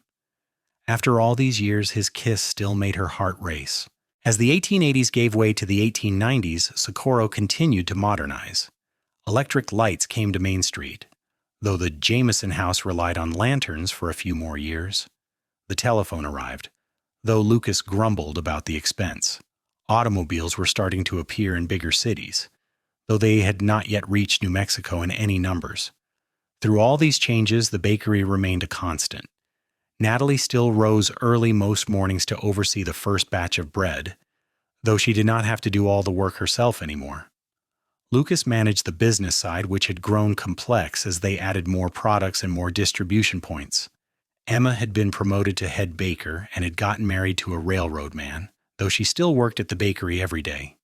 After all these years, his kiss still made her heart race. As the 1880s gave way to the 1890s, Socorro continued to modernize. Electric lights came to Main Street, though the Jameson house relied on lanterns for a few more years. The telephone arrived, though Lucas grumbled about the expense. Automobiles were starting to appear in bigger cities, though they had not yet reached New Mexico in any numbers. Through all these changes, the bakery remained a constant. Natalie still rose early most mornings to oversee the first batch of bread, though she did not have to do all the work herself anymore. Lucas managed the business side, which had grown complex as they added more products and more distribution points. Emma had been promoted to head baker and had gotten married to a railroad man, though she still worked at the bakery every day.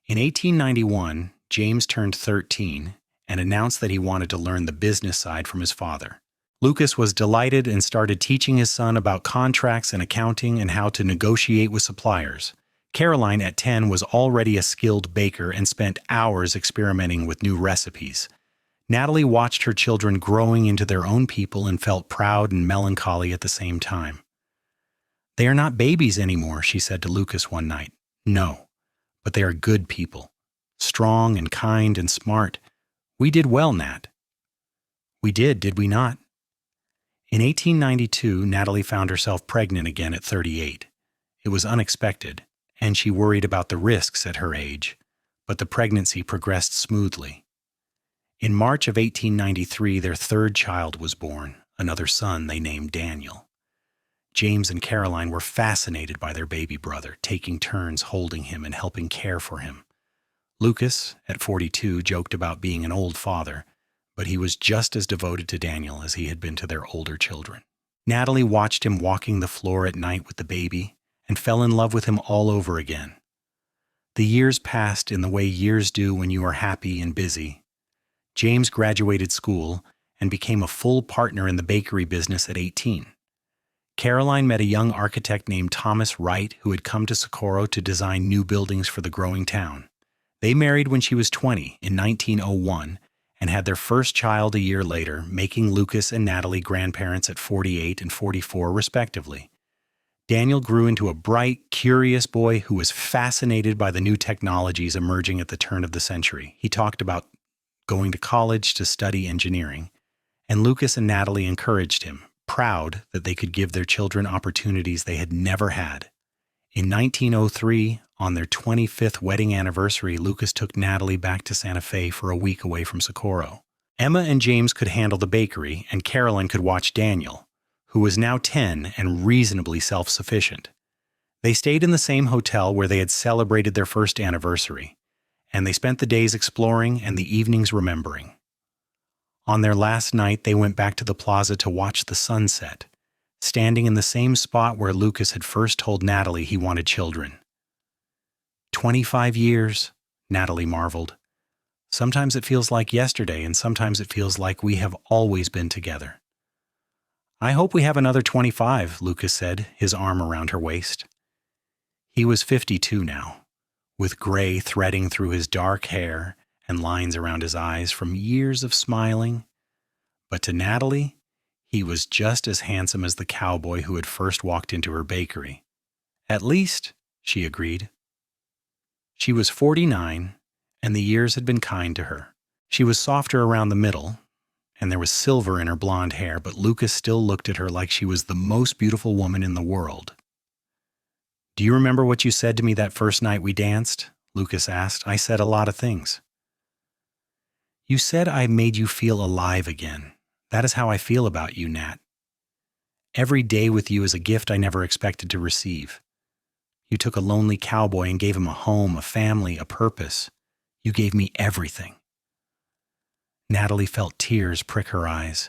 In 1891, James turned 13 and announced that he wanted to learn the business side from his father. Lucas was delighted and started teaching his son about contracts and accounting and how to negotiate with suppliers. Caroline, at 10, was already a skilled baker and spent hours experimenting with new recipes. Natalie watched her children growing into their own people and felt proud and melancholy at the same time. They are not babies anymore, she said to Lucas one night. No, but they are good people, strong and kind and smart. We did well, Nat. We did we not? In 1892, Natalie found herself pregnant again at 38. It was unexpected, and she worried about the risks at her age, but the pregnancy progressed smoothly. In March of 1893, their third child was born, another son they named Daniel. James and Caroline were fascinated by their baby brother, taking turns holding him and helping care for him. Lucas, at 42, joked about being an old father, but he was just as devoted to Daniel as he had been to their older children. Natalie watched him walking the floor at night with the baby and fell in love with him all over again. The years passed in the way years do when you are happy and busy. James graduated school and became a full partner in the bakery business at 18. Caroline met a young architect named Thomas Wright who had come to Socorro to design new buildings for the growing town. They married when she was 20 in 1901 and had their first child a year later, making Lucas and Natalie grandparents at 48 and 44 respectively. Daniel grew into a bright, curious boy who was fascinated by the new technologies emerging at the turn of the century. He talked about going to college to study engineering, and Lucas and Natalie encouraged him, proud that they could give their children opportunities they had never had. In 1903, on their 25th wedding anniversary, Lucas took Natalie back to Santa Fe for a week away from Socorro. Emma and James could handle the bakery, and Caroline could watch Daniel, who was now 10 and reasonably self-sufficient. They stayed in the same hotel where they had celebrated their first anniversary, and they spent the days exploring and the evenings remembering. On their last night, they went back to the plaza to watch the sunset, standing in the same spot where Lucas had first told Natalie he wanted children. 25 years, Natalie marveled. Sometimes it feels like yesterday, and sometimes it feels like we have always been together. I hope we have another 25, Lucas said, his arm around her waist. He was 52 now, with gray threading through his dark hair and lines around his eyes from years of smiling. But to Natalie, he was just as handsome as the cowboy who had first walked into her bakery. At least, she agreed. She was 49, and the years had been kind to her. She was softer around the middle, and there was silver in her blonde hair, but Lucas still looked at her like she was the most beautiful woman in the world. Do you remember what you said to me that first night we danced? Lucas asked. I said a lot of things. You said I made you feel alive again. That is how I feel about you, Nat. Every day with you is a gift I never expected to receive. You took a lonely cowboy and gave him a home, a family, a purpose. You gave me everything. Natalie felt tears prick her eyes.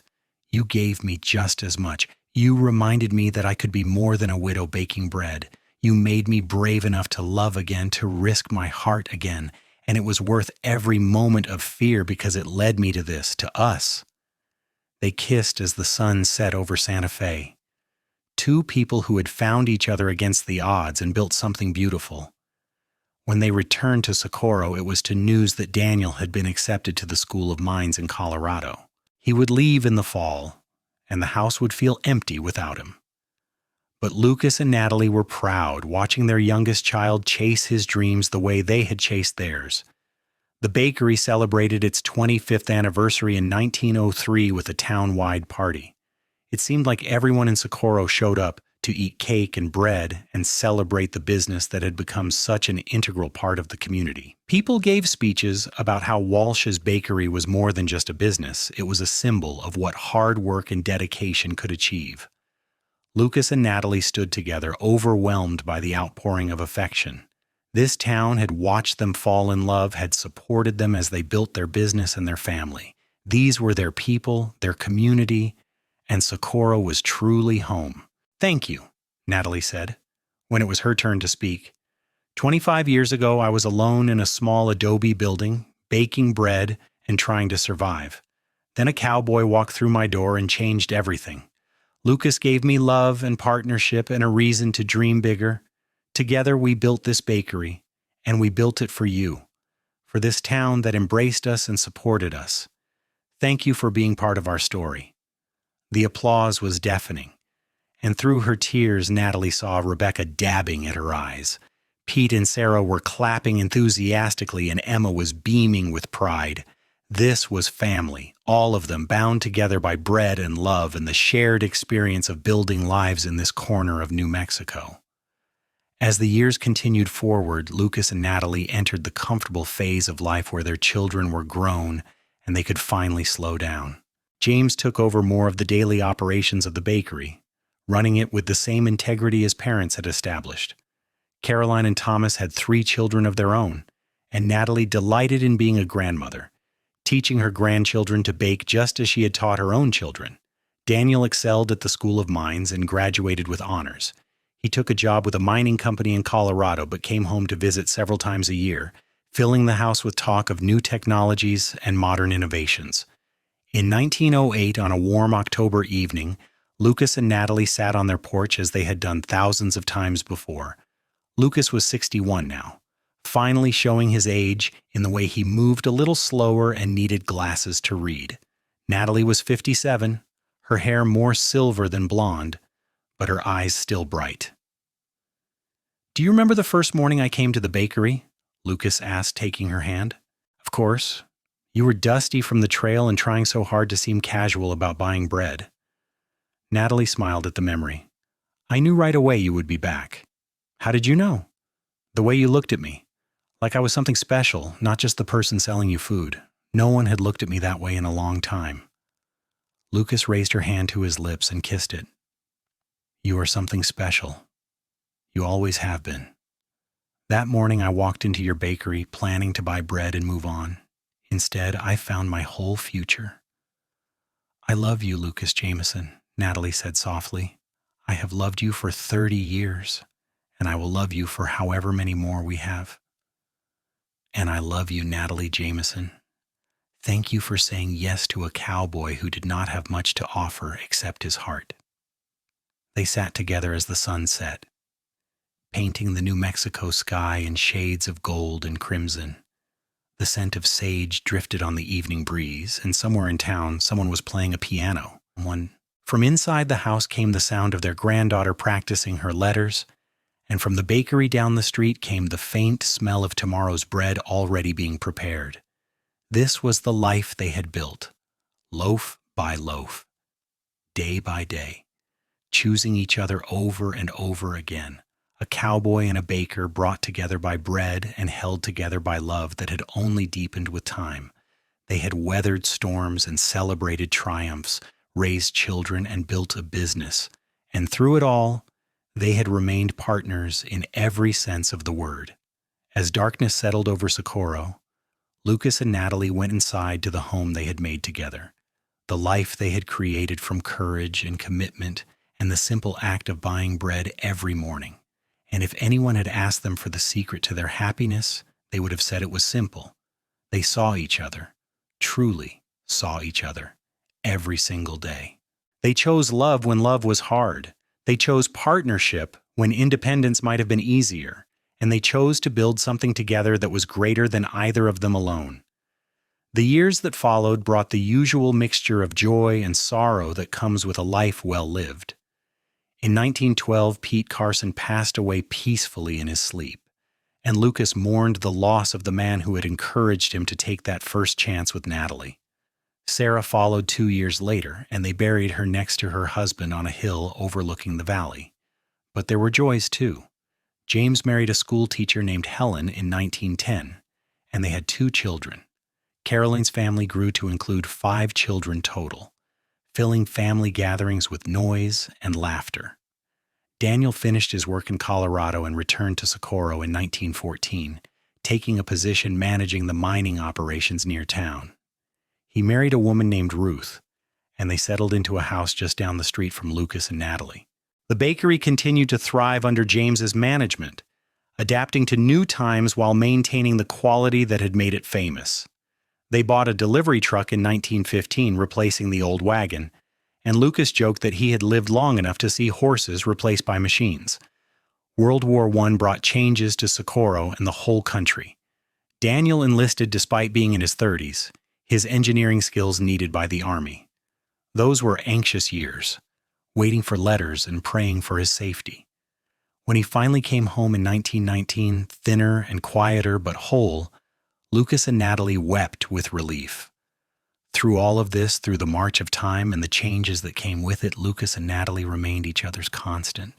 You gave me just as much. You reminded me that I could be more than a widow baking bread. You made me brave enough to love again, to risk my heart again, and it was worth every moment of fear because it led me to this, to us. They kissed as the sun set over Santa Fe. Two people who had found each other against the odds and built something beautiful. When they returned to Socorro, it was to news that Daniel had been accepted to the School of Mines in Colorado. He would leave in the fall, and the house would feel empty without him. But Lucas and Natalie were proud, watching their youngest child chase his dreams the way they had chased theirs. The bakery celebrated its 25th anniversary in 1903 with a town-wide party. It seemed like everyone in Socorro showed up to eat cake and bread and celebrate the business that had become such an integral part of the community. People gave speeches about how Walsh's bakery was more than just a business. It was a symbol of what hard work and dedication could achieve. Lucas and Natalie stood together, overwhelmed by the outpouring of affection. This town had watched them fall in love, had supported them as they built their business and their family. These were their people, their community, and Socorro was truly home. "Thank you," Natalie said, when it was her turn to speak. 25 years ago, I was alone in a small adobe building, baking bread and trying to survive. Then a cowboy walked through my door and changed everything. Lucas gave me love and partnership and a reason to dream bigger. Together we built this bakery, and we built it for you, for this town that embraced us and supported us. Thank you for being part of our story. The applause was deafening, and through her tears, Natalie saw Rebecca dabbing at her eyes. Pete and Sarah were clapping enthusiastically, and Emma was beaming with pride. This was family, all of them bound together by bread and love and the shared experience of building lives in this corner of New Mexico. As the years continued forward, Lucas and Natalie entered the comfortable phase of life where their children were grown and they could finally slow down. James took over more of the daily operations of the bakery, running it with the same integrity his parents had established. Caroline and Thomas had 3 children of their own, and Natalie delighted in being a grandmother, teaching her grandchildren to bake just as she had taught her own children. Daniel excelled at the School of Mines and graduated with honors. He took a job with a mining company in Colorado but came home to visit several times a year, filling the house with talk of new technologies and modern innovations. In 1908, on a warm October evening, Lucas and Natalie sat on their porch as they had done thousands of times before. Lucas was 61 now, finally showing his age in the way he moved a little slower and needed glasses to read. Natalie was 57, her hair more silver than blonde, but her eyes still bright. "Do you remember the first morning I came to the bakery?" Lucas asked, taking her hand. "Of course. You were dusty from the trail and trying so hard to seem casual about buying bread." Natalie smiled at the memory. "I knew right away you would be back." "How did you know?" "The way you looked at me. Like I was something special, not just the person selling you food. No one had looked at me that way in a long time." Lucas raised her hand to his lips and kissed it. "You are something special. You always have been. That morning I walked into your bakery, planning to buy bread and move on. Instead, I found my whole future." "I love you, Lucas Jameson," Natalie said softly. "I have loved you for 30 years, and I will love you for however many more we have." "And I love you, Natalie Jameson. Thank you for saying yes to a cowboy who did not have much to offer except his heart." They sat together as the sun set, painting the New Mexico sky in shades of gold and crimson. The scent of sage drifted on the evening breeze, and somewhere in town someone was playing a piano. From inside the house came the sound of their granddaughter practicing her letters, and from the bakery down the street came the faint smell of tomorrow's bread already being prepared. This was the life they had built, loaf by loaf, day by day, choosing each other over and over again. A cowboy and a baker brought together by bread and held together by love that had only deepened with time. They had weathered storms and celebrated triumphs, raised children and built a business. And through it all, they had remained partners in every sense of the word. As darkness settled over Socorro, Lucas and Natalie went inside to the home they had made together, the life they had created from courage and commitment and the simple act of buying bread every morning. And if anyone had asked them for the secret to their happiness, they would have said it was simple. They saw each other, truly saw each other, every single day. They chose love when love was hard. They chose partnership when independence might have been easier. And they chose to build something together that was greater than either of them alone. The years that followed brought the usual mixture of joy and sorrow that comes with a life well lived. In 1912, Pete Carson passed away peacefully in his sleep, and Lucas mourned the loss of the man who had encouraged him to take that first chance with Natalie. Sarah followed 2 years later, and they buried her next to her husband on a hill overlooking the valley. But there were joys too. James married a school teacher named Helen in 1910, and they had 2 children. Caroline's family grew to include 5 children total, filling family gatherings with noise and laughter. Daniel finished his work in Colorado and returned to Socorro in 1914, taking a position managing the mining operations near town. He married a woman named Ruth, and they settled into a house just down the street from Lucas and Natalie. The bakery continued to thrive under James's management, adapting to new times while maintaining the quality that had made it famous. They bought a delivery truck in 1915, replacing the old wagon, and Lucas joked that he had lived long enough to see horses replaced by machines. World War I brought changes to Socorro and the whole country. Daniel enlisted despite being in his 30s, his engineering skills needed by the Army. Those were anxious years, waiting for letters and praying for his safety. When he finally came home in 1919, thinner and quieter but whole, Lucas and Natalie wept with relief. Through all of this, through the march of time and the changes that came with it, Lucas and Natalie remained each other's constant.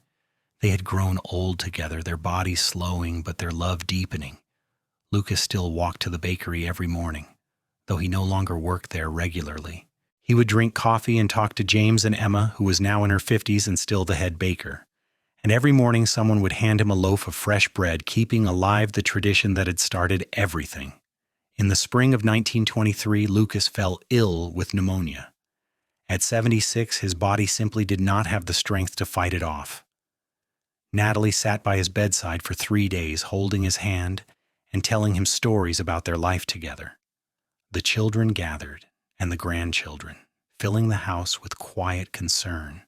They had grown old together, their bodies slowing but their love deepening. Lucas still walked to the bakery every morning, though he no longer worked there regularly. He would drink coffee and talk to James and Emma, who was now in her 50s and still the head baker. And every morning someone would hand him a loaf of fresh bread, keeping alive the tradition that had started everything. In the spring of 1923, Lucas fell ill with pneumonia. At 76, his body simply did not have the strength to fight it off. Natalie sat by his bedside for 3 days, holding his hand and telling him stories about their life together. The children gathered, and the grandchildren, filling the house with quiet concern.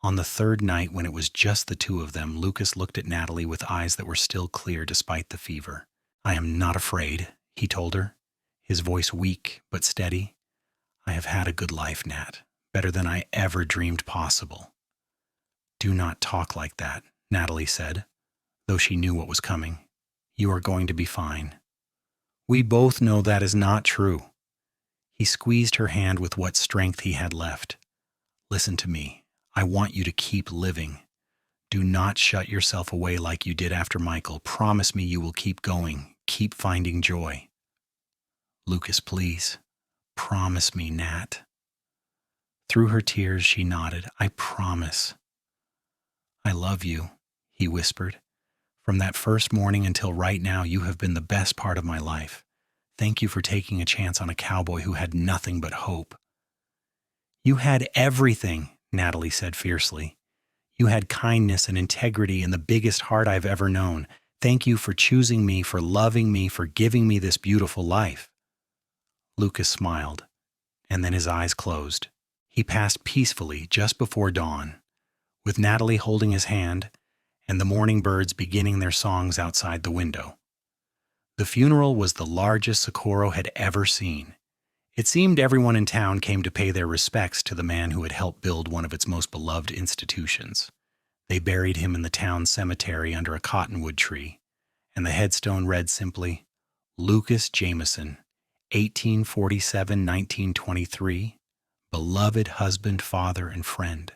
On the 3rd night, when it was just the 2 of them, Lucas looked at Natalie with eyes that were still clear despite the fever. "I am not afraid," he told her, his voice weak but steady. "I have had a good life, Nat, better than I ever dreamed possible." "Do not talk like that," Natalie said, though she knew what was coming. "You are going to be fine." "We both know that is not true." He squeezed her hand with what strength he had left. "Listen to me. I want you to keep living. Do not shut yourself away like you did after Michael. Promise me you will keep going, keep finding joy." "Lucas, please. Promise me, Nat." Through her tears, she nodded. "I promise." "I love you," he whispered. "From that first morning until right now, you have been the best part of my life. Thank you for taking a chance on a cowboy who had nothing but hope." "You had everything," Natalie said fiercely. "You had kindness and integrity and the biggest heart I've ever known. Thank you for choosing me, for loving me, for giving me this beautiful life." Lucas smiled, and then his eyes closed. He passed peacefully just before dawn, with Natalie holding his hand and the morning birds beginning their songs outside the window. The funeral was the largest Socorro had ever seen. It seemed everyone in town came to pay their respects to the man who had helped build one of its most beloved institutions. They buried him in the town cemetery under a cottonwood tree, and the headstone read simply, "Lucas Jameson, 1847-1923, beloved husband, father, and friend."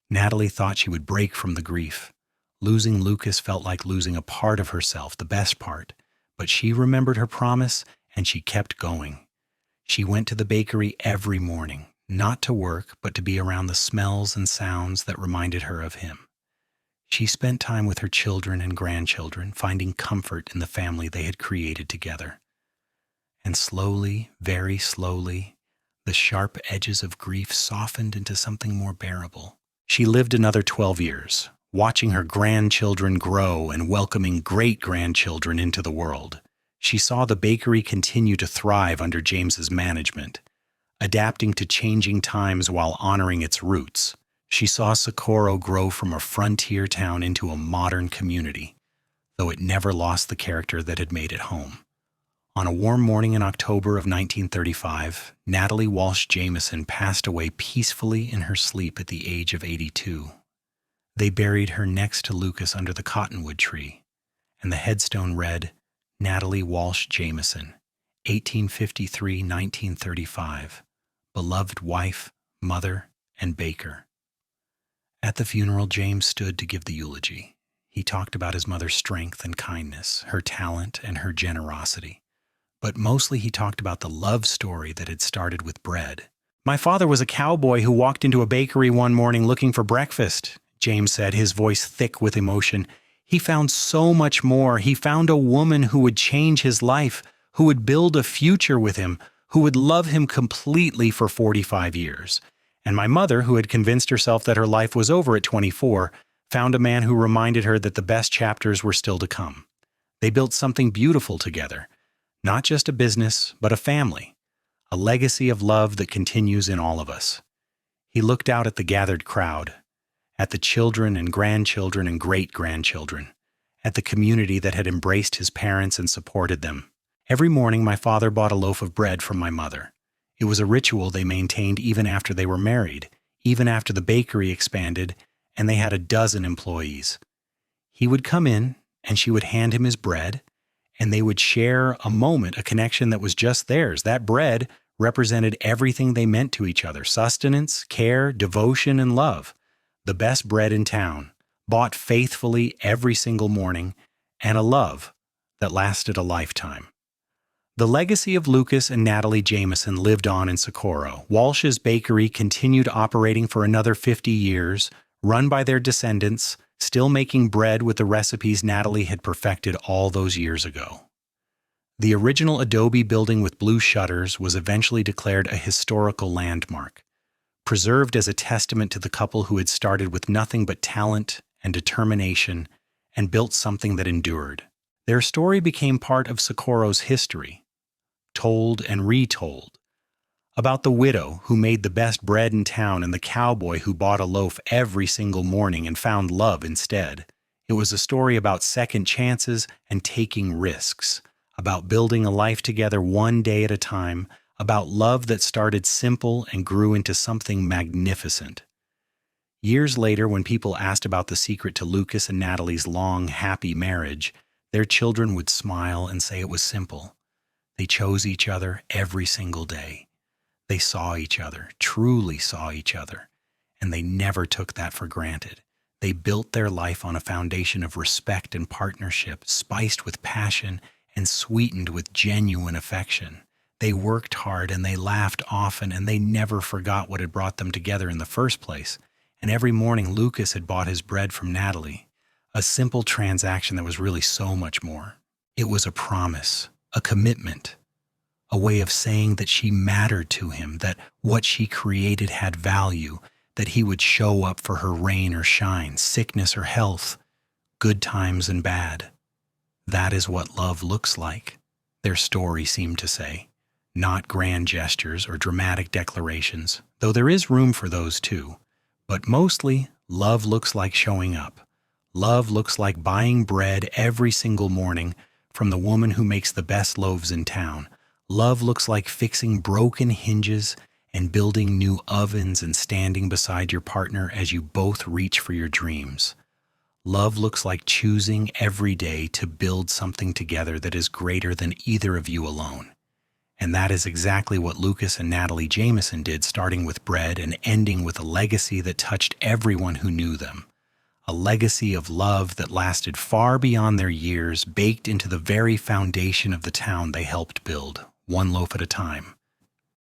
Natalie thought she would break from the grief. Losing Lucas felt like losing a part of herself, the best part, but she remembered her promise and she kept going. She went to the bakery every morning, not to work, but to be around the smells and sounds that reminded her of him. She spent time with her children and grandchildren, finding comfort in the family they had created together. And slowly, very slowly, the sharp edges of grief softened into something more bearable. She lived another 12 years, watching her grandchildren grow and welcoming great-grandchildren into the world. She saw the bakery continue to thrive under James's management, adapting to changing times while honoring its roots. She saw Socorro grow from a frontier town into a modern community, though it never lost the character that had made it home. On a warm morning in October of 1935, Natalie Walsh Jameson passed away peacefully in her sleep at the age of 82. They buried her next to Lucas under the cottonwood tree, and the headstone read, Natalie Walsh Jameson, 1853-1935, beloved wife, mother, and baker. At the funeral, James stood to give the eulogy. He talked about his mother's strength and kindness, her talent and her generosity. But mostly he talked about the love story that had started with bread. My father was a cowboy who walked into a bakery one morning looking for breakfast, James said, his voice thick with emotion. He found so much more. He found a woman who would change his life, who would build a future with him, who would love him completely for 45 years. And my mother, who had convinced herself that her life was over at 24, found a man who reminded her that the best chapters were still to come. They built something beautiful together. Not just a business, but a family, a legacy of love that continues in all of us. He looked out at the gathered crowd, at the children and grandchildren and great-grandchildren, at the community that had embraced his parents and supported them. Every morning, my father bought a loaf of bread from my mother. It was a ritual they maintained even after they were married, even after the bakery expanded and they had a dozen employees. He would come in and she would hand him his bread, and they would share a moment, a connection that was just theirs. That bread represented everything they meant to each other: sustenance, care, devotion, and love. The best bread in town, bought faithfully every single morning, and a love that lasted a lifetime. The legacy of Lucas and Natalie Jameson lived on in Socorro. Walsh's Bakery continued operating for another 50 years, run by their descendants, still making bread with the recipes Natalie had perfected all those years ago. The original adobe building with blue shutters was eventually declared a historical landmark, preserved as a testament to the couple who had started with nothing but talent and determination and built something that endured. Their story became part of Socorro's history, told and retold, about the widow who made the best bread in town and the cowboy who bought a loaf every single morning and found love instead. It was a story about second chances and taking risks, about building a life together one day at a time, about love that started simple and grew into something magnificent. Years later, when people asked about the secret to Lucas and Natalie's long, happy marriage, their children would smile and say it was simple. They chose each other every single day. They saw each other, truly saw each other, and they never took that for granted. They built their life on a foundation of respect and partnership, spiced with passion and sweetened with genuine affection. They worked hard and they laughed often, and they never forgot what had brought them together in the first place. And every morning Lucas had bought his bread from Natalie, a simple transaction that was really so much more. It was a promise, a commitment, a way of saying that she mattered to him, that what she created had value, that he would show up for her rain or shine, sickness or health, good times and bad. That is what love looks like, their story seemed to say. Not grand gestures or dramatic declarations, though there is room for those too. But mostly, love looks like showing up. Love looks like buying bread every single morning from the woman who makes the best loaves in town. Love looks like fixing broken hinges and building new ovens and standing beside your partner as you both reach for your dreams. Love looks like choosing every day to build something together that is greater than either of you alone. And that is exactly what Lucas and Natalie Jameson did, starting with bread and ending with a legacy that touched everyone who knew them. A legacy of love that lasted far beyond their years, baked into the very foundation of the town they helped build, one loaf at a time.